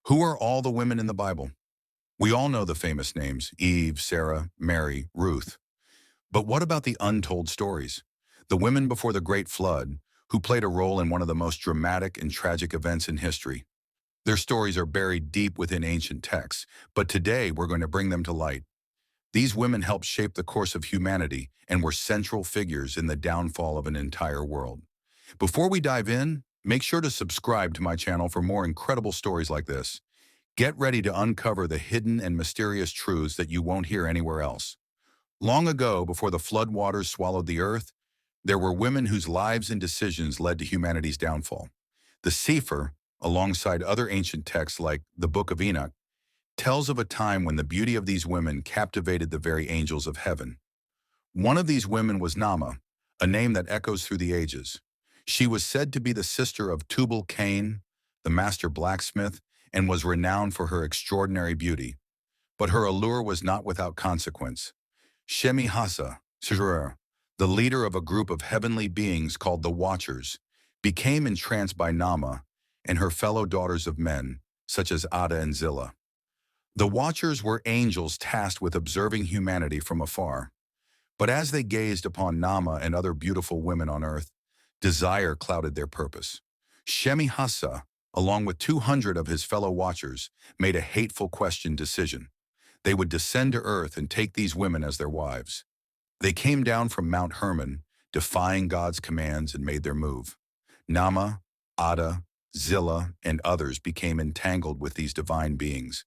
Who are all the women in the Bible? We all know the famous names: Eve, Sarah, Mary, Ruth. But what about the untold stories? The women before the Great Flood, who played a role in one of the most dramatic and tragic events in history. Their stories are buried deep within ancient texts, but today we're going to bring them to light. These women helped shape the course of humanity and were central figures in the downfall of an entire world. Before we dive in, make sure to subscribe to my channel for more incredible stories like this. Get ready to uncover the hidden and mysterious truths that you won't hear anywhere else. Long ago, before the flood waters swallowed the earth, there were women whose lives and decisions led to humanity's downfall. The Sefer, alongside other ancient texts like the Book of Enoch, tells of a time when the beauty of these women captivated the very angels of heaven. One of these women was Naamah, a name that echoes through the ages. She was said to be the sister of Tubal-Cain, the master blacksmith, and was renowned for her extraordinary beauty. But her allure was not without consequence. Shemihazah, the leader of a group of heavenly beings called the Watchers, became entranced by Naamah and her fellow daughters of men, such as Adah and Zillah. The Watchers were angels tasked with observing humanity from afar. But as they gazed upon Naamah and other beautiful women on earth, desire clouded their purpose. Shemihazah, along with 200 of his fellow Watchers, made a hateful decision. They would descend to earth and take these women as their wives. They came down from Mount Hermon, defying God's commands, and made their move. Naamah, Adah, Zillah, and others became entangled with these divine beings.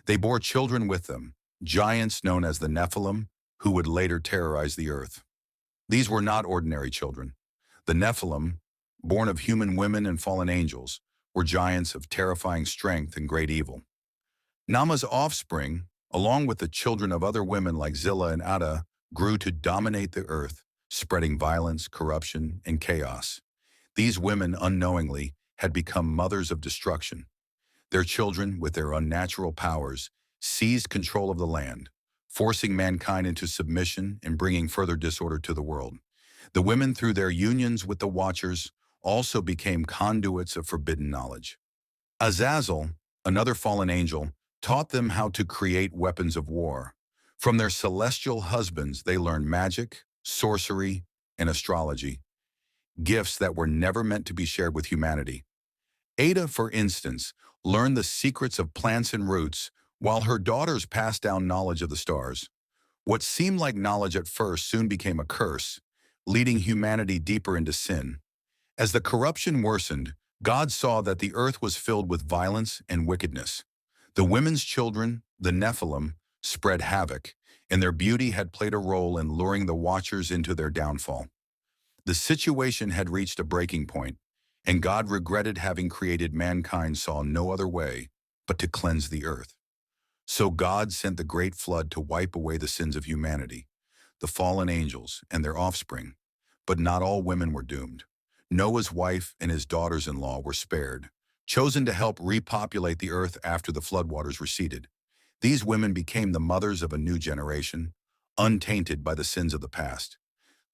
They bore children with them, giants known as the Nephilim, who would later terrorize the earth. These were not ordinary children. The Nephilim, born of human women and fallen angels, were giants of terrifying strength and great evil. Naamah's offspring, along with the children of other women like Zillah and Adah, grew to dominate the earth, spreading violence, corruption, and chaos. These women, unknowingly, had become mothers of destruction. Their children, with their unnatural powers, seized control of the land, forcing mankind into submission and bringing further disorder to the world. The women, through their unions with the Watchers, also became conduits of forbidden knowledge. Azazel, another fallen angel, taught them how to create weapons of war. From their celestial husbands, they learned magic, sorcery, and astrology, gifts that were never meant to be shared with humanity. Adah, for instance, learned the secrets of plants and roots, while her daughters passed down knowledge of the stars. What seemed like knowledge at first soon became a curse, leading humanity deeper into sin. As the corruption worsened, God saw that the earth was filled with violence and wickedness. The women's children, the Nephilim, spread havoc, and their beauty had played a role in luring the Watchers into their downfall. The situation had reached a breaking point, and God regretted having created mankind, saw no other way but to cleanse the earth. So God sent the great flood to wipe away the sins of humanity, the fallen angels and their offspring. But not all women were doomed. Noah's wife and his daughters-in-law were spared, chosen to help repopulate the earth after the floodwaters receded. These women became the mothers of a new generation, untainted by the sins of the past.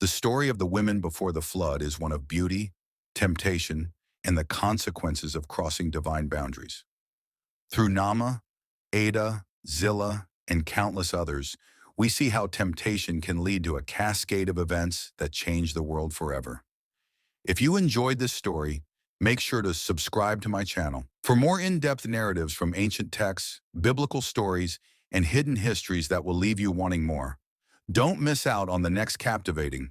The story of the women before the flood is one of beauty, temptation, and the consequences of crossing divine boundaries. Through Naamah, Adah, Zillah, and countless others, we see how temptation can lead to a cascade of events that change the world forever. If you enjoyed this story, make sure to subscribe to my channel. For more in-depth narratives from ancient texts, biblical stories, and hidden histories that will leave you wanting more. Don't miss out on the next captivating,